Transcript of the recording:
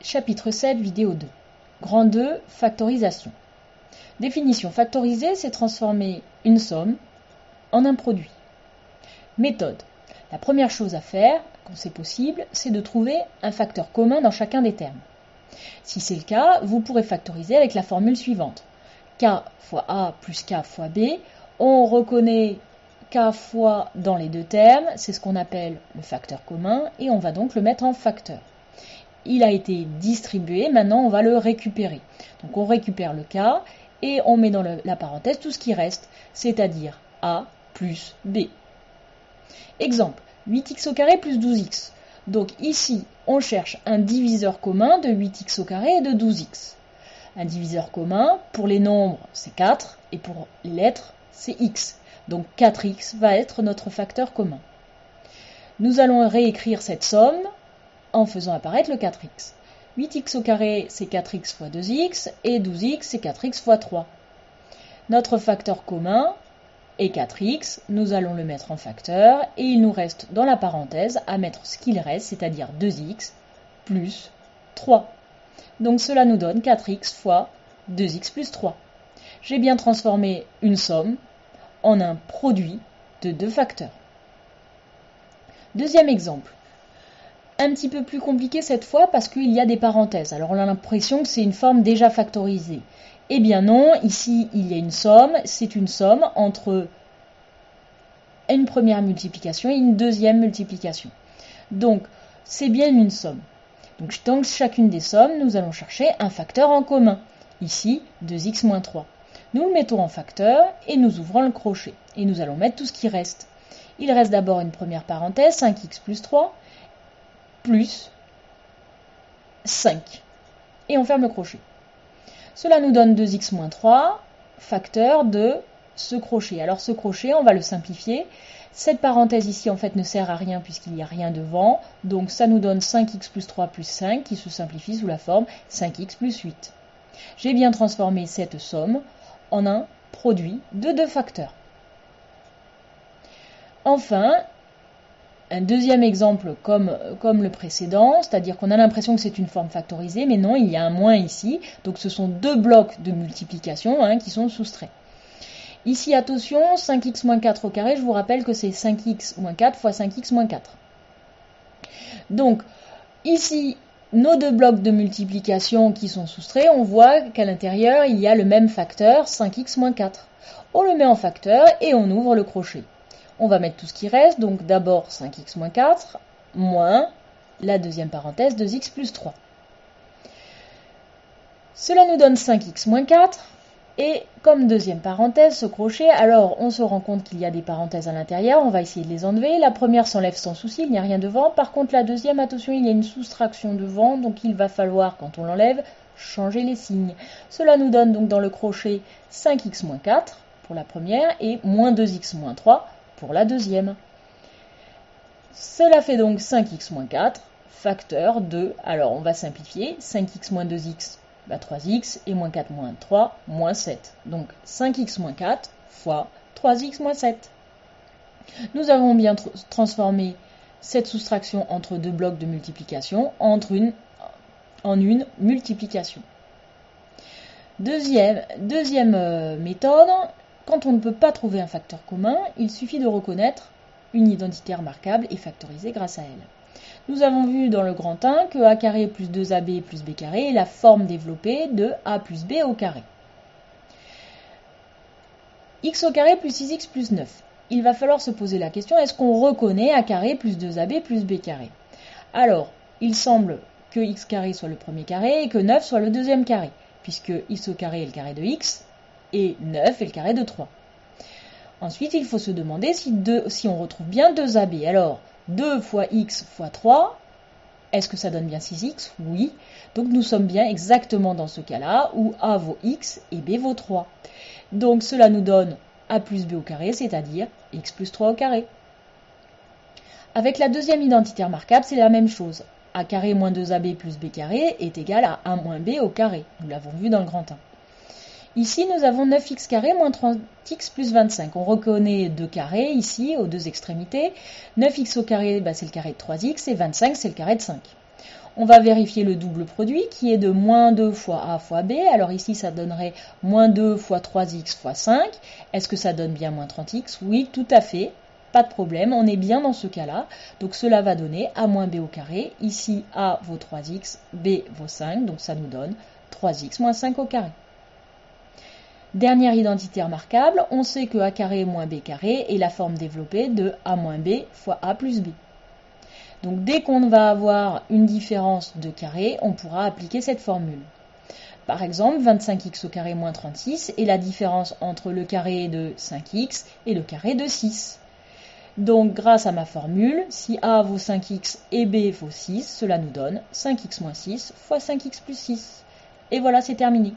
Chapitre 7, vidéo 2. Grand 2, factorisation. Définition: factoriser, c'est transformer une somme en un produit. Méthode: la première chose à faire, quand c'est possible, c'est de trouver un facteur commun dans chacun des termes. Si c'est le cas, vous pourrez factoriser avec la formule suivante. K fois A plus K fois B. On reconnaît K fois dans les deux termes, c'est ce qu'on appelle le facteur commun, et on va donc le mettre en facteur. Il a été distribué, maintenant on va le récupérer. Donc on récupère le K et on met dans la parenthèse tout ce qui reste, c'est-à-dire A plus B. Exemple, 8x au carré plus 12x. Donc ici, on cherche un diviseur commun de 8x au carré et de 12x. Un diviseur commun, pour les nombres, c'est 4, et pour les lettres, c'est x. Donc 4x va être notre facteur commun. Nous allons réécrire cette somme en faisant apparaître le 4x. 8x au carré, c'est 4x fois 2x, et 12x, c'est 4x fois 3. Notre facteur commun est 4x, nous allons le mettre en facteur, et il nous reste dans la parenthèse à mettre ce qu'il reste, c'est-à-dire 2x plus 3. Donc cela nous donne 4x fois 2x plus 3. J'ai bien transformé une somme en un produit de deux facteurs. Deuxième exemple. Un petit peu plus compliqué cette fois parce qu'il y a des parenthèses. Alors on a l'impression que c'est une forme déjà factorisée. Eh bien non, ici il y a une somme, c'est une somme entre une première multiplication et une deuxième multiplication. Donc c'est bien une somme. Donc dans chacune des sommes, nous allons chercher un facteur en commun. Ici, 2x moins 3. Nous le mettons en facteur et nous ouvrons le crochet. Et nous allons mettre tout ce qui reste. Il reste d'abord une première parenthèse, 5x plus 3, plus 5. Et on ferme le crochet. Cela nous donne 2x moins 3, facteur de ce crochet. Alors ce crochet, on va le simplifier. Cette parenthèse ici, en fait, ne sert à rien puisqu'il n'y a rien devant. Donc ça nous donne 5x plus 3 plus 5 qui se simplifie sous la forme 5x plus 8. J'ai bien transformé cette somme en un produit de deux facteurs. Enfin, un deuxième exemple comme le précédent, c'est-à-dire qu'on a l'impression que c'est une forme factorisée, mais non, il y a un moins ici. Donc ce sont deux blocs de multiplication qui sont soustraits. Ici, attention, 5x moins 4 au carré, je vous rappelle que c'est 5x moins 4 fois 5x moins 4. Donc, ici, nos deux blocs de multiplication qui sont soustraits, on voit qu'à l'intérieur, il y a le même facteur, 5x moins 4. On le met en facteur et on ouvre le crochet. On va mettre tout ce qui reste, donc d'abord 5x moins 4, moins la deuxième parenthèse, 2x plus 3. Cela nous donne 5x moins 4. Et comme deuxième parenthèse, ce crochet, alors on se rend compte qu'il y a des parenthèses à l'intérieur, on va essayer de les enlever. La première s'enlève sans souci, il n'y a rien devant. Par contre, la deuxième, attention, il y a une soustraction devant, donc il va falloir, quand on l'enlève, changer les signes. Cela nous donne donc dans le crochet 5x moins 4 pour la première et moins 2x moins 3 pour la deuxième. Cela fait donc 5x moins 4, facteur de, alors on va simplifier, 5x moins 2x, 3x, et moins 4 moins 3, moins 7. Donc 5x moins 4 fois 3x moins 7. Nous avons bien transformé cette soustraction entre deux blocs de multiplication en une multiplication. Deuxième méthode, quand on ne peut pas trouver un facteur commun, il suffit de reconnaître une identité remarquable et factoriser grâce à elle. Nous avons vu dans le grand 1 que a carré plus 2ab plus b carré est la forme développée de a plus b au carré. X au carré plus 6x plus 9. Il va falloir se poser la question, est-ce qu'on reconnaît a carré plus 2ab plus b carré? Alors, il semble que x carré soit le premier carré et que 9 soit le deuxième carré, puisque x au carré est le carré de x et 9 est le carré de 3. Ensuite, il faut se demander si on retrouve bien 2ab. Alors, 2 fois x fois 3, est-ce que ça donne bien 6x? Oui. Donc nous sommes bien exactement dans ce cas-là où a vaut x et b vaut 3. Donc cela nous donne a plus b au carré, c'est-à-dire x plus 3 au carré. Avec la deuxième identité remarquable, c'est la même chose. a carré moins 2ab plus b carré est égal à a moins b au carré. Nous l'avons vu dans le grand 1. Ici, nous avons 9x carré moins 30x plus 25. On reconnaît deux carrés ici, aux deux extrémités. 9x au carré, c'est le carré de 3x, et 25, c'est le carré de 5. On va vérifier le double produit qui est de moins 2 fois a fois b. Alors ici, ça donnerait moins 2 fois 3x fois 5. Est-ce que ça donne bien moins 30x? Oui, tout à fait. Pas de problème, on est bien dans ce cas-là. Donc cela va donner a moins b au carré. Ici, a vaut 3x, b vaut 5. Donc ça nous donne 3x moins 5 au carré. Dernière identité remarquable, on sait que a carré moins b carré est la forme développée de a moins b fois a plus b. Donc dès qu'on va avoir une différence de carré, on pourra appliquer cette formule. Par exemple, 25x au carré moins 36 est la différence entre le carré de 5x et le carré de 6. Donc grâce à ma formule, si a vaut 5x et b vaut 6, cela nous donne 5x moins 6 fois 5x plus 6. Et voilà, c'est terminé.